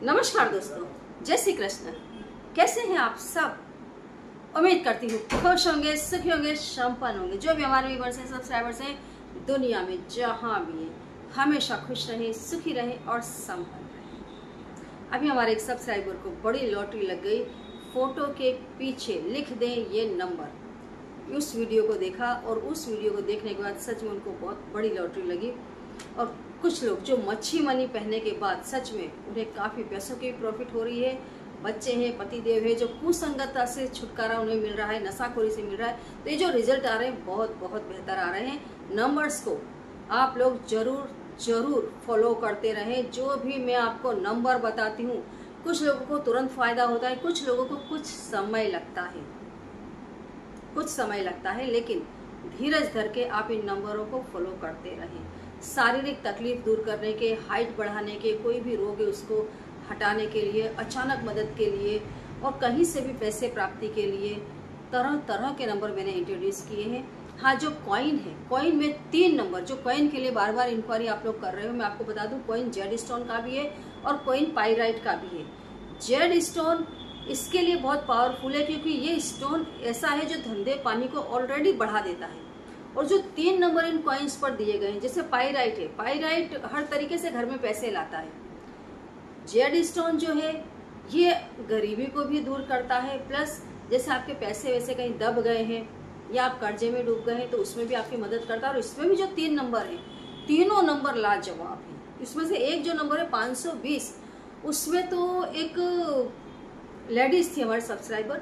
नमस्कार दोस्तों, जय श्री कृष्ण। कैसे हैं आप सब? उम्मीद करती हूँ खुश होंगे, सुखी होंगे, संपन्न होंगे। जो भी हमारे व्यूअर्स हैं, सब्सक्राइबर्स हैं, दुनिया में जहाँ भी है हमेशा खुश रहे, सुखी रहे और संपन्न रहे। अभी हमारे एक सब्सक्राइबर को बड़ी लॉटरी लग गई। फोटो के पीछे लिख दें ये नंबर। उस वीडियो को देखा और उस वीडियो को देखने के बाद सच में उनको बहुत बड़ी लॉटरी लगी। और कुछ लोग जो मच्छी मनी पहनने के बाद सच में उन्हें काफ़ी पैसों की प्रॉफिट हो रही है। बच्चे हैं, पतिदेव है, जो कुसंगतता से छुटकारा उन्हें मिल रहा है, नशाखोरी से मिल रहा है। तो ये जो रिजल्ट आ रहे हैं बहुत बेहतर आ रहे हैं। नंबर्स को आप लोग जरूर फॉलो करते रहें। जो भी मैं आपको नंबर बताती हूँ, कुछ लोगों को तुरंत फायदा होता है, कुछ लोगों को कुछ समय लगता है, लेकिन धीरज धर के आप इन नंबरों को फॉलो करते रहें। शारीरिक तकलीफ दूर करने के, हाइट बढ़ाने के, कोई भी रोग है उसको हटाने के लिए, अचानक मदद के लिए और कहीं से भी पैसे प्राप्ति के लिए तरह तरह के नंबर मैंने इंट्रोड्यूस किए हैं। हाँ, जो कॉइन है, कॉइन में 3 नंबर, जो कॉइन के लिए बार बार इंक्वायरी आप लोग कर रहे हो, मैं आपको बता दूं कॉइन जेड स्टोन का भी है और कॉइन पाइराइट का भी है। जेड स्टोन इसके लिए बहुत पावरफुल है क्योंकि ये स्टोन ऐसा है जो धंधे पानी को ऑलरेडी बढ़ा देता है। और जो 3 नंबर इन कॉइन्स पर दिए गए हैं, जैसे पाइराइट है, पाइराइट हर तरीके से घर में पैसे लाता है। जेड स्टोन जो है ये गरीबी को भी दूर करता है, प्लस जैसे आपके पैसे वैसे कहीं दब गए हैं या आप कर्जे में डूब गए हैं तो उसमें भी आपकी मदद करता है। और इसमें भी जो 3 नंबर है, तीनों नंबर लाजवाब है। इसमें से एक जो नंबर है 520, उसमें तो एक लेडीज थी हमारे सब्सक्राइबर,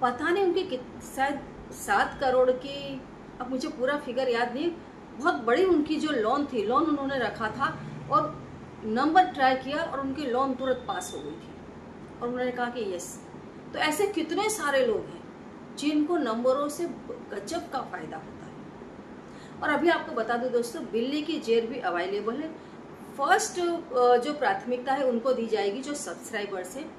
पता नहीं उनकी शायद 7 करोड़ की, अब मुझे पूरा फिगर याद नहीं, बहुत बड़ी उनकी जो लोन थी, लोन उन्होंने रखा था और नंबर ट्राई किया और उनकी लोन तुरंत पास हो गई थी और उन्होंने कहा कि यस। तो ऐसे कितने सारे लोग हैं जिनको नंबरों से गजब का फायदा होता है। और अभी आपको बता दूं दोस्तों, बिल्ली की जेर भी अवेलेबल है। फर्स्ट जो प्राथमिकता है उनको दी जाएगी जो सब्सक्राइबर्स हैं,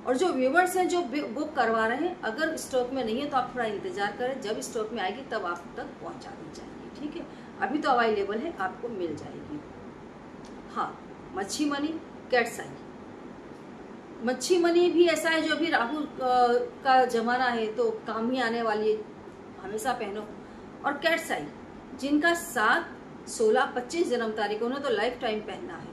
और जो व्यूवर्स हैं जो बुक करवा रहे हैं, अगर स्टॉक में नहीं है तो आप थोड़ा इंतजार करें, जब स्टॉक में आएगी तब आप तक पहुंचा दी जाएगी। ठीक है, अभी तो अवेलेबल है, आपको मिल जाएगी। हाँ, मच्छी मनी, कैट्स आई। मच्छी मनी भी ऐसा है जो अभी राहु का जमाना है तो काम ही आने वाली है, हमेशा पहनो। और कैट्स आई जिनका 7, 16, 25 जन्म तारीख, उन्हें तो लाइफ टाइम पहनना है।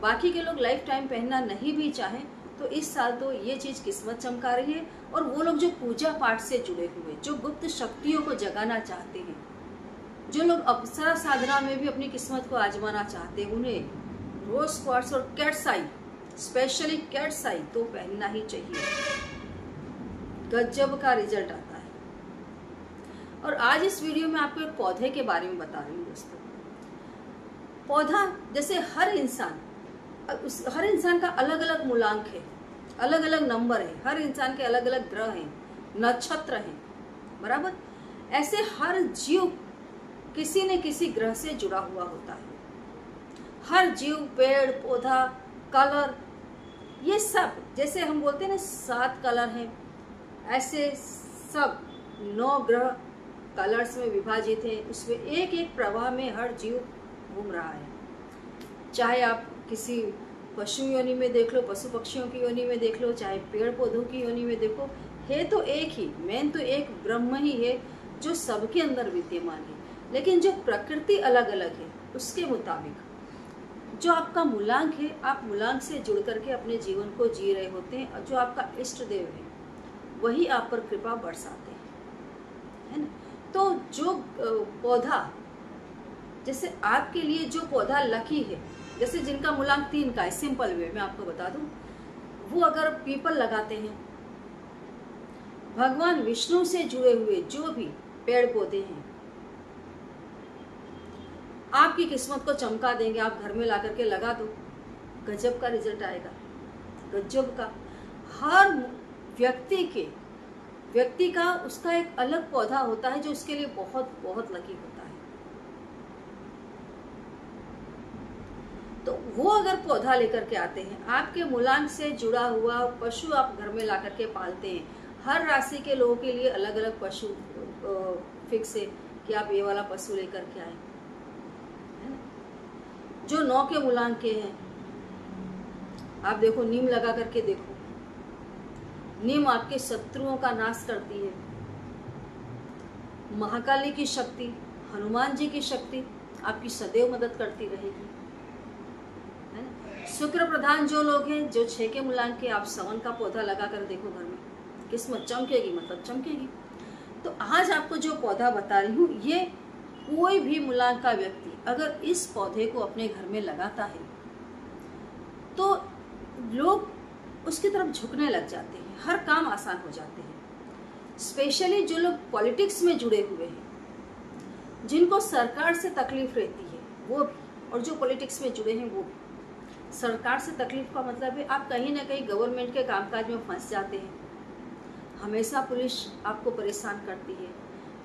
बाकी के लोग लाइफ टाइम पहनना नहीं भी चाहें तो इस साल तो ये चीज किस्मत चमका रही है। और वो लोग जो पूजा पाठ से जुड़े हुए, जो गुप्त शक्तियों को जगाना चाहते हैं, जो लोग अप्सरा साधना में भी अपनी किस्मत को आजमाना चाहते हैं, उन्हें रोज क्वार्ट्स और कैट्स आई, स्पेशली कैट्स आई तो पहनना ही चाहिए। गजब का रिजल्ट आता है। और आज इस वीडियो में आपको एक पौधे के बारे में बता रही हूँ दोस्तों। पौधा, जैसे हर इंसान का अलग अलग मूलांक है, अलग अलग नंबर है, हर इंसान के अलग अलग ग्रह हैं, नक्षत्र हैं, बराबर। ऐसे हर जीव किसी न किसी ग्रह से जुड़ा हुआ होता है। हर जीव, पेड़ पौधा, कलर, ये सब, जैसे हम बोलते हैं ना 7 कलर हैं, ऐसे सब 9 ग्रह कलर्स में विभाजित हैं। उसमें एक एक प्रवाह में हर जीव घूम रहा है। चाहे आप किसी पशु योनि में देख लो, पशु पक्षियों की योनि में देख लो, चाहे पेड़ पौधों की योनि में देखो, है तो एक ही, मेन तो एक ब्रह्म ही है जो सबके अंदर विद्यमान है। लेकिन जो प्रकृति अलग अलग है, उसके मुताबिक जो आपका मूलांक है, आप मूलांक से जुड़ करके अपने जीवन को जी रहे होते हैं। और जो आपका इष्ट देव है वही आप पर कृपा बरसाते हैं, है ना। तो जो पौधा, जैसे आपके लिए जो पौधा लकी है, जैसे जिनका मूलांक 3 का है, सिंपल वे में आपको बता दूं, वो अगर पीपल लगाते हैं, भगवान विष्णु से जुड़े हुए जो भी पेड़ पौधे हैं, आपकी किस्मत को चमका देंगे। आप घर में ला करके लगा दो, गजब का रिजल्ट आएगा, गजब का। हर व्यक्ति का उसका एक अलग पौधा होता है जो उसके लिए बहुत लकी होता है। तो वो अगर पौधा लेकर के आते हैं, आपके मूलांक से जुड़ा हुआ पशु आप घर में ला करके पालते हैं। हर राशि के लोगों के लिए अलग अलग पशु फिक्स है कि आप ये वाला पशु लेकर के आए, है ना। जो 9 के मूलांक के हैं आप देखो, नीम लगा करके देखो, नीम आपके शत्रुओं का नाश करती है। महाकाली की शक्ति, हनुमान जी की शक्ति आपकी सदैव मदद करती रहेगी, है ना। शुक्र प्रधान जो लोग हैं, जो 6 के मूलांक के, आप सवन का पौधा लगा कर देखो घर में, किस्मत चमकेगी, मतलब चमकेगी। तो आज आपको जो पौधा बता रही हूँ, ये कोई भी मूलांक का व्यक्ति अगर इस पौधे को अपने घर में लगाता है तो लोग उसकी तरफ झुकने लग जाते हैं, हर काम आसान हो जाते हैं। स्पेशली जो लोग पॉलिटिक्स में जुड़े हुए हैं, जिनको सरकार से तकलीफ रहती है वो भी, और जो पॉलिटिक्स में जुड़े हैं वो भी। सरकार से तकलीफ का मतलब है आप कहीं ना कहीं गवर्नमेंट के कामकाज में फंस जाते हैं, हमेशा पुलिस आपको परेशान करती है।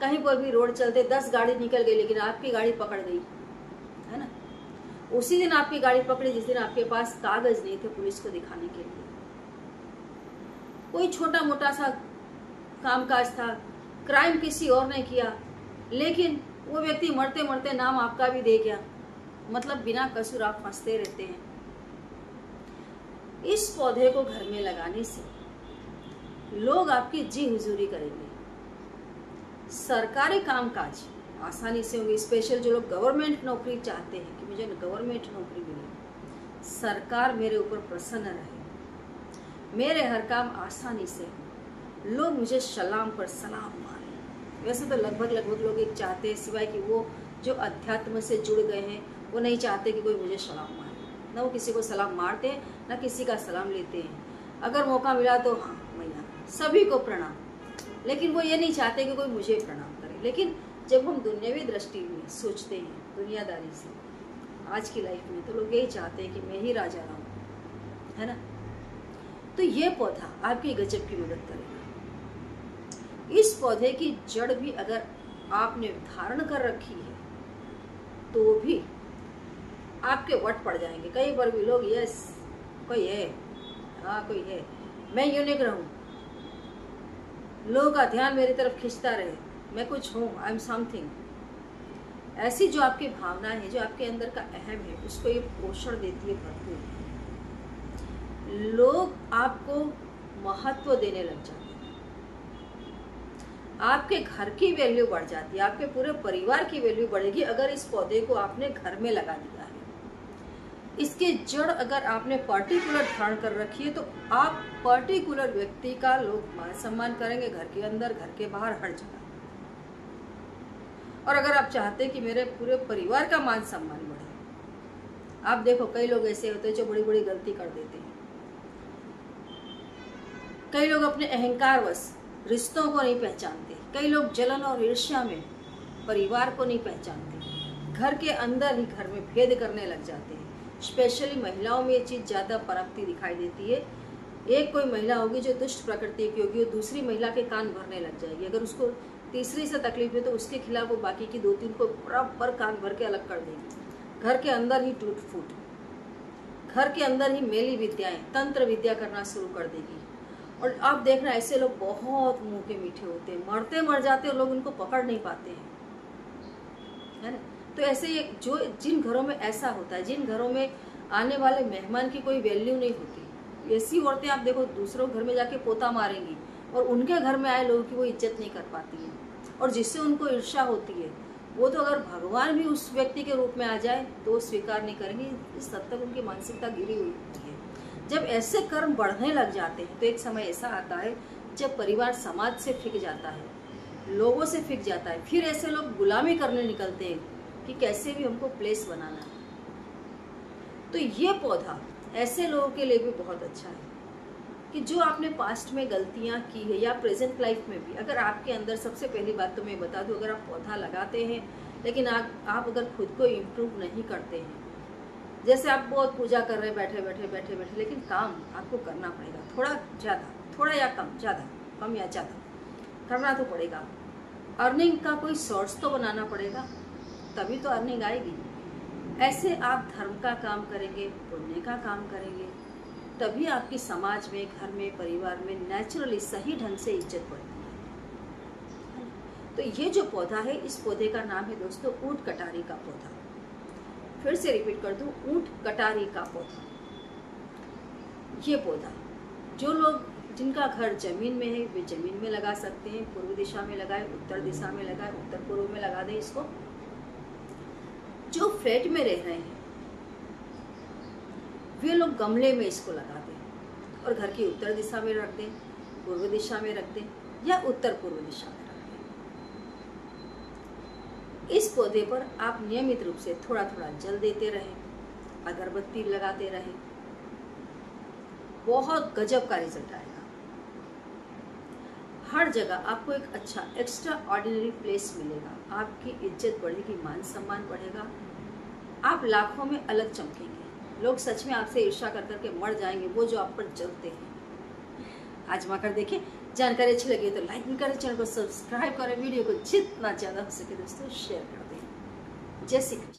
कहीं पर भी रोड चलते 10 गाड़ी निकल गई लेकिन आपकी गाड़ी पकड़ गई, है ना। उसी दिन आपकी गाड़ी पकड़ी जिस दिन आपके पास कागज नहीं थे पुलिस को दिखाने के लिए। कोई छोटा मोटा सा कामकाज था, क्राइम किसी और ने किया, लेकिन वो व्यक्ति मरते मरते नाम आपका भी दे गया, मतलब बिना कसूर आप फंसते रहते हैं। इस पौधे को घर में लगाने से लोग आपकी जी हुजूरी करेंगे, सरकारी कामकाज आसानी से होंगे। स्पेशल जो लोग गवर्नमेंट नौकरी चाहते हैं कि मुझे गवर्नमेंट नौकरी मिले, सरकार मेरे ऊपर प्रसन्न रहे, मेरे हर काम आसानी से हो, लोग मुझे सलाम पर सलाम मारे। वैसे तो लगभग लोग एक चाहते हैं, सिवाय कि वो जो अध्यात्म से जुड़ गए हैं वो नहीं चाहते कि कोई मुझे सलाम मारे, ना वो किसी को सलाम मारते हैं ना किसी का सलाम लेते हैं। अगर मौका मिला तो हाँ मैया सभी को प्रणाम, लेकिन वो ये नहीं चाहते कि कोई मुझे प्रणाम करे। लेकिन जब हम दुनियावी दृष्टि में सोचते हैं, दुनियादारी से आज की लाइफ में, तो लोग यही चाहते हैं कि मैं ही राजा रहूं, है ना। तो ये पौधा आपकी गजब की मदद करेगा। इस पौधे की जड़ भी अगर आपने धारण कर रखी है तो भी आपके वट पड़ जाएंगे। कई बार भी लोग यस कोई है, हाँ कोई है, मैं यूनिक रहूं, लोगों का ध्यान मेरी तरफ खींचता रहे, मैं कुछ हूँ, आई एम समथिंग। ऐसी जो आपकी भावना है, जो आपके अंदर का अहम है, उसको ये पोषण देती है भरपूर। लोग आपको महत्व देने लग जाते हैं, आपके घर की वैल्यू बढ़ जाती है, आपके पूरे परिवार की वैल्यू बढ़ेगी अगर इस पौधे को आपने घर में लगा दिया है। इसके जड़ अगर आपने पर्टिकुलर धारण कर रखी है तो आप पर्टिकुलर व्यक्ति का लोग मान सम्मान करेंगे, घर के अंदर, घर के बाहर, हर जगह। और अगर आप चाहते हैं कि मेरे पूरे परिवार का मान सम्मान बढ़े, आप देखो कई लोग ऐसे होते हैं जो बड़ी बड़ी गलती कर देते हैं। कई लोग अपने अहंकारवश रिश्तों को नहीं पहचानते, कई लोग जलन और ईर्ष्या में परिवार को नहीं पहचानते, घर के अंदर ही घर में भेद करने लग जाते हैं। स्पेशली महिलाओं में ये चीज़ ज़्यादा पनपती दिखाई देती है। एक कोई महिला होगी जो दुष्ट प्रकृति की होगी, वो दूसरी महिला के कान भरने लग जाएगी। अगर उसको तीसरी से तकलीफ है तो उसके खिलाफ वो बाकी की 2-3 को बराबर कान भर के अलग कर देगी। घर के अंदर ही टूट फूट, घर के अंदर ही मेली विद्याएं, तंत्र विद्या करना शुरू कर देगी। और आप देखना ऐसे लोग बहुत मुंह के मीठे होते हैं, मरते मर जाते हैं, लोग उनको पकड़ नहीं पाते हैं, है ना। तो ऐसे जो जिन घरों में ऐसा होता है, जिन घरों में आने वाले मेहमान की कोई वैल्यू नहीं होती, ऐसी औरतें आप देखो दूसरों घर में जाके पोता मारेंगी और उनके घर में आए लोगों की वो इज्जत नहीं कर पाती है। और जिससे उनको ईर्ष्या होती है, वो तो अगर भगवान भी उस व्यक्ति के रूप में आ जाए तो स्वीकार नहीं करेंगे। इस हद तक उनकी मानसिकता गिरी हुई होती है। जब ऐसे कर्म बढ़ने लग जाते हैं तो एक समय ऐसा आता है जब परिवार समाज से फिक जाता है, लोगों से फिक जाता है। फिर ऐसे लोग गुलामी करने निकलते हैं कि कैसे भी हमको प्लेस बनाना है। तो ये पौधा ऐसे लोगों के लिए भी बहुत अच्छा है कि जो आपने पास्ट में गलतियां की है या प्रेजेंट लाइफ में भी, अगर आपके अंदर, सबसे पहली बात तो मैं बता दूं, अगर आप पौधा लगाते हैं लेकिन आप अगर खुद को इम्प्रूव नहीं करते हैं, जैसे आप बहुत पूजा कर रहे हैं बैठे बैठे, लेकिन काम आपको करना पड़ेगा, थोड़ा ज़्यादा, थोड़ा या कम, ज़्यादा कम या ज़्यादा करना तो पड़ेगा। अर्निंग का कोई सोर्स तो बनाना पड़ेगा, तभी तो अर्निंग आएगी। ऐसे आप धर्म का काम करेंगे, पुण्य का काम करेंगे, तभी आपकी समाज में, घर में, परिवार में नेचुरली सही ढंग से इज्जत बढ़ती है। तो ये जो पौधा है, इस पौधे का नाम है दोस्तों ऊंट कटारी का पौधा। फिर से रिपीट कर दूं, ऊंट कटारी का पौधा। ये पौधा जो लोग जिनका घर जमीन में है वे जमीन में लगा सकते हैं, पूर्व दिशा में लगाए, उत्तर दिशा में लगाए, उत्तर पूर्व में लगा दें इसको। जो फ्लैट में रह रहे हैं वे लोग गमले में इसको लगा दें और घर की उत्तर दिशा में रख दें, पूर्व दिशा में रख दें या उत्तर पूर्व दिशा में रख दें। इस पौधे पर आप नियमित रूप से थोड़ा थोड़ा जल देते रहें, अगरबत्ती लगाते रहें, बहुत गजब का रिजल्ट आएगा। हर जगह आपको एक अच्छा एक्स्ट्रा ऑर्डिनरी प्लेस मिलेगा, आपकी इज्जत बढ़ेगी, मान सम्मान बढ़ेगा, आप लाखों में अलग चमकेंगे। लोग सच में आपसे ईर्ष्या कर करके मर जाएंगे, वो जो आप पर जलते हैं। आजमा कर देखें। जानकारी अच्छी लगी तो लाइक भी करें, चैनल को सब्सक्राइब करें, वीडियो को जितना ज़्यादा हो सके दोस्तों शेयर कर दें। जय श्री कृष्ण।